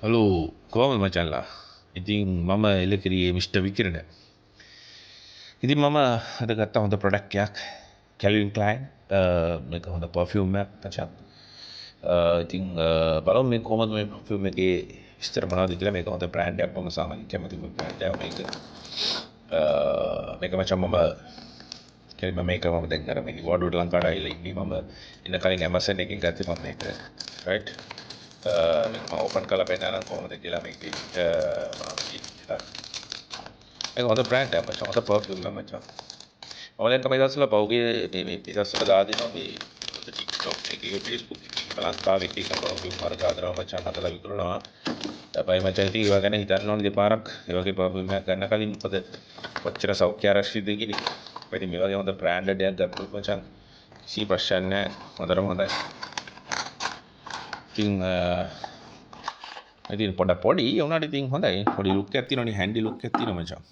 Hello කොහමද මචංලා. ඉතින් මම එලකිරියේ මිස්ටර් විකිරණ. ඉතින් මම අද ගත්ත හොඳ ප්‍රොඩක්ට් එකක් කැල්වින් ක්ලයින් මේක හොඳ පර්ෆියුම් එකක් මචං. ඉතින් බලමු මේ කොහොමද මේ පර්ෆියුම් එකේ විස්තර මොනවද කියලා. මේක හොඳ බ්‍රෑන්ඩ් එකක්. මම සාමාන්‍යයෙන් කැමති බ්‍රෑන්ඩ් එකක් මේක. මේක මචං මම කියන්නේ මේක මම දැන් අර මේ වඩුවට ලංකාවට ආවිල්ලා ඉන්නේ. මම ඉන්න කලින් Amazon එකෙන් ගත්තේ මම මේක. right මම ඕපන් කරලා පෙන්නන්න කොහොමද කියලා මේකේ ඒක හොඳ බ්‍රෑන්ඩ් එකක් මචං. හොඳ පර්ෆියුම් එකක් මචං. මම දැන් තමයි දැස්සලා පහුගිය මේ පිටස්සට දාදිනවා මේ TikTok එකේ Facebook එකේ ලංකාවේ තියෙන පර්ෆියුම් වර්ග ආදරව මචං හදලා විකුණනවා. තමයි මචං ඉතින් ඒවා ගැන හිතන්න ඕනේ දෙපාරක්. ඒ වගේ පර්ෆියුම් එකක් ගන්න කලින් මොකද කොච්චර සෞඛ්‍ය ආරක්ෂිතද කියලා. ඉතින් මේ වගේ හොඳ බ්‍රෑන්ඩඩ් එකක් ගත්තොත් මචං කිසි ප්‍රශ්නයක් නැහැ. හොඳටම හොඳයි. ඉතින් පොඩි වුණාට ඉතින් හොඳයි. පොඩි ලුක් එකක් තියෙනවනේ, හැන්ඩි ලුක් එකක් තියෙනවා මචං.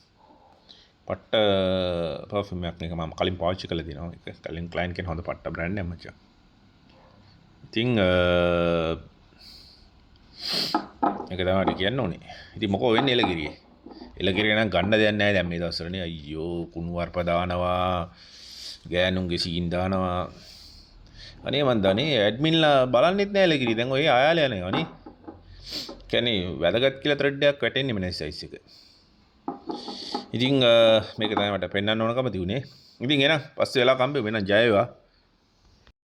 පට්ට පර්ෆියුම් එකක් මේක මම කලින් පාවිච්චි කරලා දිනවා. ඒක කලින් ක්ලයන්ට් කෙනෙක් හොඳ පට්ට බ්‍රෑන්ඩ් එකක් මචං. ඉතින් ඒක තමයි කියන්න ඕනේ. ඉතින් මොකෝ වෙන්නේ එලගිරියේ. එලගිරිය නම් ගන්න දෙයක් නැහැ දැන් මේ දවස්වලනේ. අයියෝ කුණු වර්ප දානවා. ගෑනුන්ගේ සීන් දානවා. අනේ මන් දන්නේ ඇඩ්මින්ලා බලන්නෙත් නැහැ එලගිරිය. දැන් ඔය ආයාල යනවා නේ. කියන්නේ වැදගත් කියලා ත්‍රෙඩ් එකක් වැටෙන්නේ මේ සයිස් එක. ඉතින් මේක තමයි මට පෙන්වන්න ඕනකම තියුනේ. ඉතින් එහෙනම් පස්සේ වෙලා කම්බේ වෙන ජය වේවා.